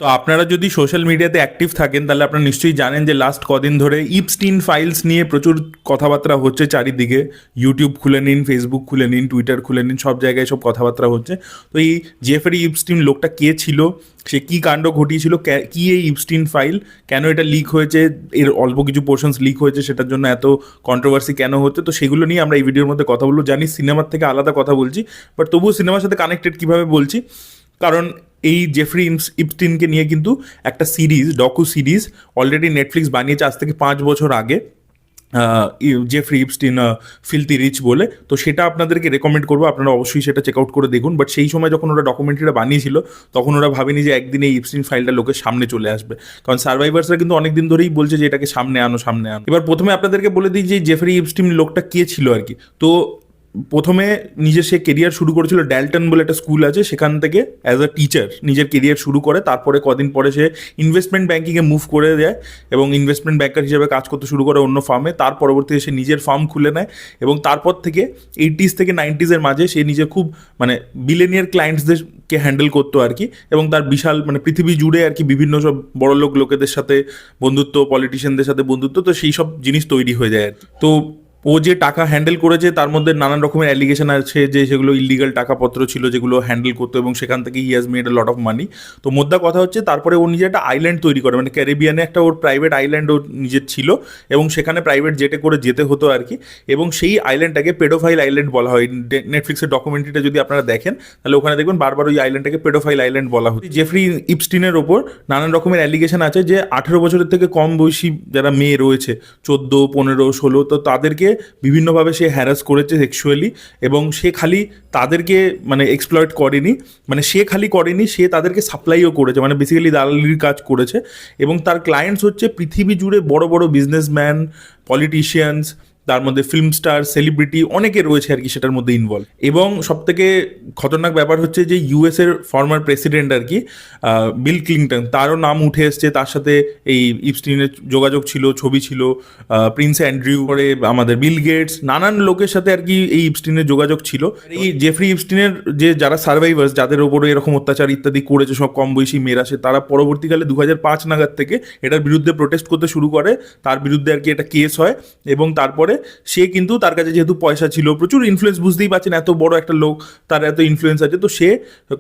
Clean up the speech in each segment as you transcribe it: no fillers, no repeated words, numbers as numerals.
তো আপনারা যদি সোশ্যাল মিডিয়াতে অ্যাক্টিভ থাকেন তাহলে আপনারা নিশ্চয়ই জানেন যে লাস্ট কদিন ধরে ইপস্টিন ফাইলস নিয়ে প্রচুর কথাবার্তা হচ্ছে চারিদিকে। ইউটিউব খুলে নিন, ফেসবুক খুলে নিন, টুইটার খুলে নিন, সব জায়গায় সব কথাবার্তা হচ্ছে। তো এই জেফরি ইপস্টিন লোকটা কে ছিল, সে কী কাণ্ড ঘটিয়েছিল, কী এই ইপস্টিন ফাইল, কেন এটা লিক হয়েছে, এর অল্প কিছু পোর্শনস লিক হয়েছে, সেটার জন্য এত কন্ট্রোভার্সি কেন হচ্ছে, তো সেগুলো নিয়ে আমরা এই ভিডিওর মধ্যে কথা বলবো। জানি সিনেমার থেকে আলাদা কথা বলছি, বাট তবুও সিনেমার সাথে কানেক্টেড কীভাবে বলছি, কারণ এই জেফরি ইপস্টিনকে নিয়ে কিন্তু একটা series, docu series already Netflix বানিয়েছে আজ থেকে 5 বছর আগে, জেফরি ইপস্টিন ফিলথি রিচ বলে। তো সেটা আপনাদেরকে রেকমেন্ড করবো, আপনারা অবশ্যই সেটা চেক আউট করে দেখুন। বাট সেই সময় যখন ওরা ডকুমেন্টারিটা বানিয়েছিল তখন ওরা ভাবেনি যে একদিন এই ইপস্টিন ফাইলটা লোকের সামনে চলে আসবে, কারণ সার্ভাইভার্সরা কিন্তু অনেকদিন ধরেই বলছে যে এটাকে সামনে আনো, সামনে আনো। এবার প্রথমে আপনাদেরকে বলে দিই যে জেফরি ইপস্টিন লোকটা কে ছিল আর কি। তো প্রথমে নিজের সে কেরিয়ার শুরু করেছিল ড্যালটন বলে একটা স্কুল আছে, সেখান থেকে অ্যাজ আ টিচার নিজের কেরিয়ার শুরু করে। তারপরে কদিন পরে সে ইনভেস্টমেন্ট ব্যাঙ্কিংয়ে মুভ করে দেয় এবং ইনভেস্টমেন্ট ব্যাংকার হিসেবে কাজ করতে শুরু করে অন্য ফার্মে। তার পরবর্তীতে সে নিজের ফার্ম খুলে নেয় এবং তারপর থেকে 80s থেকে 90s মাঝে সে নিজে খুব বিলিয়নিয়ার ক্লায়েন্টসদেরকে হ্যান্ডেল করতো আর কি। এবং তার বিশাল পৃথিবী জুড়ে আর কি বিভিন্ন সব বড়লোক লোকেদের সাথে বন্ধুত্ব, পলিটিশিয়ানদের সাথে বন্ধুত্ব, তো সেই সব জিনিস তৈরি হয়ে যায় আর কি। তো ও যে টাকা হ্যান্ডেল করেছে তার মধ্যে নানান রকমের অ্যালিগেশন আছে যে সেগুলো ইলিগাল টাকাপত্র ছিল যেগুলো হ্যান্ডেল করতো, এবং সেখান থেকে he has made a lot of money. তো মোদ্দা কথা হচ্ছে তারপরে ও নিজে একটা আইল্যান্ড তৈরি করে, ক্যারিবিয়ানে একটা ওর প্রাইভেট আইল্যান্ড ও নিজের ছিল, এবং সেখানে প্রাইভেট জেটে করে যেতে হতো আর কি। এবং সেই আইল্যান্ডটাকে পেডোফাইল আইল্যান্ড বলা হয়। নেটফ্লিক্সের ডকুমেন্টারিটা যদি আপনারা দেখেন তাহলে ওখানে দেখবেন বারবার ওই আইল্যান্ডটাকে পেডোফাইল আইল্যান্ড বলা হয়। জেফরি ইপস্টিনের ওপর নানান রকমের অ্যালিগেশন আছে যে 18 বছরের থেকে কম বয়সী যারা মেয়ে রয়েছে, 14, 15, 16, তো তাদেরকে বিভিন্নভাবে সে হ্যারাস করেছে সেক্সুয়ালি। এবং সে খালি তাদেরকে এক্সপ্লয়েট করেনি, সে খালি করেনি, সে তাদেরকে সাপ্লাইও করেছে, বেসিক্যালি দালালির কাজ করেছে। এবং তার ক্লায়েন্টস হচ্ছে পৃথিবী জুড়ে বড় বড় বিজনেসম্যান, পলিটিশিয়ানস, তার মধ্যে ফিল্ম স্টার, সেলিব্রিটি অনেকে রয়েছে আর কি সেটার মধ্যে ইনভলভ। এবং সবথেকে খতরনাক ব্যাপার হচ্ছে যে ইউএসের ফর্মার প্রেসিডেন্ট আর কি, বিল ক্লিনটন, তারও নাম উঠে এসছে, তার সাথে এই ইপস্টিনের যোগাযোগ ছিল, ছবি ছিল। প্রিন্স অ্যান্ড্রিউ, পরে আমাদের বিল গেটস, নানান লোকের সাথে আর কি এই ইপস্টিনের যোগাযোগ ছিল। এই জেফরি ইপস্টিনের যে যারা সার্ভাইভার্স, যাদের ওপরে এরকম অত্যাচার ইত্যাদি করেছে সব কম বয়সী মেয়েরা, সে তারা পরবর্তীকালে 2005 নাগাদ থেকে এটার বিরুদ্ধে প্রোটেস্ট করতে শুরু করে। তার বিরুদ্ধে আর কি এটা কেস হয়, এবং তারপরে সে কিন্তু তার কাছে যেহেতু পয়সা ছিল, প্রচুর ইনফ্লুয়েন্স, বুঝতেই পারছেন এত বড় একটা লোক, তার এত ইনফ্লুয়েন্স আছে, তো সে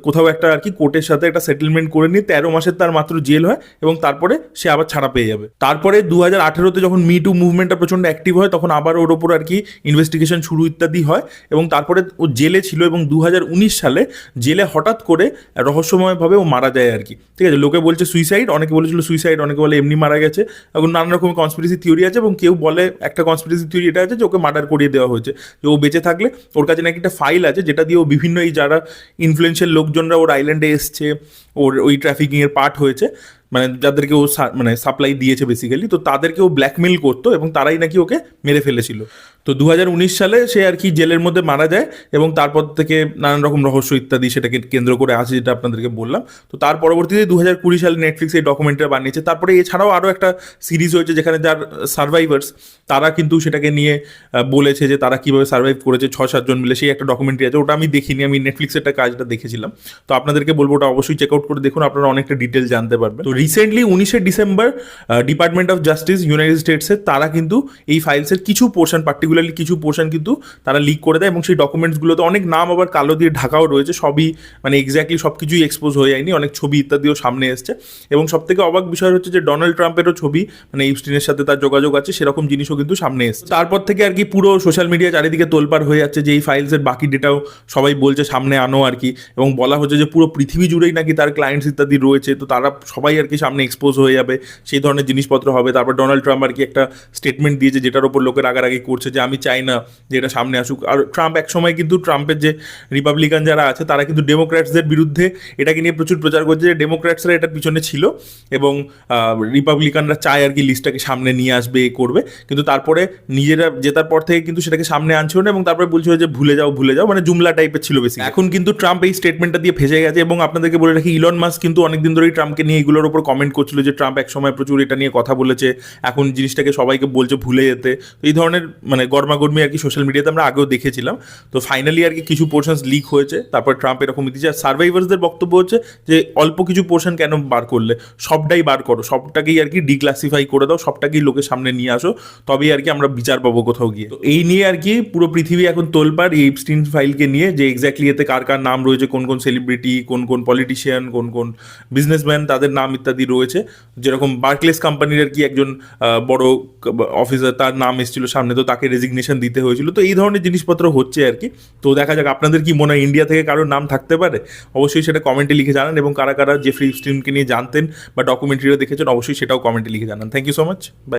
কোথাও একটা আর কি কোর্টের সাথে একটা সেটেলমেন্ট করে নিয়ে 13 মাসের তার মাত্র জেল হয়, এবং তারপরে সে আবার ছাড়া পেয়ে যাবে। তারপরে 2018-তে যখন মি টু মুভমেন্টটা প্রচণ্ড অ্যাক্টিভ হয় তখন আবার ওর ওপর আর কি ইনভেস্টিগেশন শুরু ইত্যাদি হয়, এবং তারপরে ও জেলে ছিল। এবং 2019 সালে জেলে হঠাৎ করে রহস্যময়ভাবে ও মারা যায় আর কি। ঠিক আছে, লোকে বলছে সুইসাইড, অনেকে বলেছিল সুইসাইড, অনেকে বলে এমনি মারা গেছে। এখন নানান রকম কনস্পিরেসি থিওরি আছে, এবং কেউ বলে একটা কনস্পিরেসি থিওরি এটা আছে যে ওকে মার্ডার করিয়ে দেওয়া হয়েছে, যে ও বেঁচে থাকলে ওর কাছে নাকি একটা ফাইল আছে যেটা দিয়ে ও বিভিন্ন এই যারা ইনফ্লুয়েন্সিয়াল লোকজনরা ওর আইল্যান্ডে এসছে, ওর ওই ট্রাফিকিংয়ের পার্ট হয়েছে, যাদেরকে ও সাপ্লাই দিয়েছে বেসিক্যালি, তো তাদেরকে ও ব্ল্যাকমেল করতো, এবং তারাই নাকি ওকে মেরে ফেলেছিল। তো 2019 সালে সে আর কি জেলের মধ্যে মারা যায়, এবং তারপর থেকে নানান রকম রহস্য ইত্যাদি সেটাকে কেন্দ্র করে আছে, যেটা আপনাদেরকে বললাম। তো তার পরবর্তীতে 2020 সালে নেটফ্লিক্স এই ডকুমেন্টারি বানিয়েছে। তারপরে এছাড়াও আরও একটা সিরিজ হয়েছে যেখানে যার সার্ভাইভার্স তারা কিন্তু সেটাকে নিয়ে বলেছে যে তারা কীভাবে সার্ভাইভ করেছে 6-7 জন মিলে, সেই একটা ডকুমেন্টারি আছে। ওটা আমি দেখিনি, আমি নেটফ্লিক্সের একটা কাজটা দেখেছিলাম। তো আপনাদেরকে বলবো ওটা অবশ্যই চেক আউট করে দেখুন, আপনারা অনেকটা ডিটেল জানতে পারবেন। তো রিসেন্টলি 19শে December department of justice United স্টেটসের তারা কিন্তু এই ফাইলসের কিছু পোর্শন, পার্টিকুলারলি কিছু পোর্শন কিন্তু তারা লিক করে দেয়, এবং সেই ডকুমেন্টসগুলোতে অনেক নাম আবার কালো দিয়ে ঢাকাও রয়েছে, সবই এক্স্যাক্টলি সব কিছুই এক্সপোজ হয়ে যায়নি, অনেক ছবি ইত্যাদিও সামনে এসছে। এবং সব থেকে অবাক বিষয় হচ্ছে যে ডোনাল্ড ট্রাম্পেরও ছবি, ইপস্টিনের সাথে তার যোগাযোগ আছে, সেরকম জিনিসও কিন্তু সামনে এসছে। তারপর থেকে আর কি পুরো সোশ্যাল মিডিয়া চারিদিকে তোলপাড় হয়ে যাচ্ছে যে এই ফাইলসের বাকি ডেটাও সবাই বলছে সামনে আনো আর কি, এবং বলা হচ্ছে যে পুরো পৃথিবী জুড়েই নাকি তার ক্লায়েন্টস ইত্যাদি রয়েছে, তো তারা সবাই আর কি সামনে এক্সপোজ হয়ে যাবে, সেই ধরনের জিনিসপত্র হবে। তারপর ডোনাল্ড ট্রাম্প আর কি একটা স্টেটমেন্ট দিয়েছে যেটার ওপর লোকের রাগারাগি করছে যে আমি চাই না যে এটা সামনে আসুক। আর ট্রাম্প একসময় কিন্তু, ট্রাম্পের যে রিপাবলিকান যারা আছে তারা কিন্তু ডেমোক্র্যাটসদের বিরুদ্ধে এটাকে নিয়ে প্রচুর প্রচার করছে যে ডেমোক্র্যাটসরা এটার পিছনে ছিল, এবং রিপাবলিকানরা চায় আর কি লিস্টটাকে সামনে নিয়ে আসবে, এ করবে। কিন্তু তারপরে নিজেরা জেতার পর থেকে কিন্তু সেটাকে সামনে আনছিল না, এবং তারপরে বলছিল যে ভুলে যাও ভুলে যাও, জুমলা টাইপের ছিল বেশি। এখন কিন্তু ট্রাম্প এই স্টেটমেন্টটা দিয়ে ফেসে গেছে। এবং আপনাদেরকে বলে রাখি, ইলন মাস্ক কিন্তু অনেকদিন ধরেই ট্রাম্পকে নিয়ে এগুলোর উপর কমেন্ট করছিল যে ট্রাম্প একসময় প্রচুর এটা নিয়ে কথা বলেছে, এখন জিনিসটাকে সবাইকে বলছে ভুলে যেতে। এই ধরনের গরমাগর্মি আর কি সোশ্যাল মিডিয়াতে আমরা আগেও দেখেছিলাম। তো ফাইনালি আর কি কিছু পোর্শনস লিক হয়েছে, তারপর ট্রাম্প এরকম দিচ্ছে। আর সার্ভাইভার্সদের বক্তব্য হচ্ছে যে অল্প কিছু পোর্শন কেন বার করলে, সবটাই বার করো, সবটাকেই আর কি ডিক্লাসিফাই করে দাও, সবটাকেই লোকের সামনে নিয়ে আসো, তবেই আর কি আমরা বিচার পাবো কোথাও গিয়ে। তো এই নিয়ে আর কি পুরো পৃথিবী এখন তোলপাড় এই এপস্টিন ফাইলকে নিয়ে, যে এক্স্যাক্টলি এতে কার কার নাম রয়েছে, কোন কোন সেলিব্রিটি, কোন কোন পলিটিশিয়ান, কোন কোন বিজনেসম্যান, তাদের নাম ইত্যাদি রয়েছে। যেরকম বার্কলেস কোম্পানির আর কি একজন বড় অফিসার, তার নাম এসেছিল সামনে, তো তাকে রেজিগনেশন দিতে হয়েছিল। তো এই ধরনের জিনিসপত্র হচ্ছে আর কি। তো দেখা যাক আপনাদের কি মনে হয়, ইন্ডিয়া থেকে কারোর নাম থাকতে পারে? অবশ্যই সেটা কমেন্টে লিখে জানান, এবং কারা কারা জেফরি ইপস্টিনকে নিয়ে জানতেন বা ডকুমেন্টারিও দেখেছেন অবশ্যই সেটাও কমেন্টে লিখে জানান। Thank you so much, by.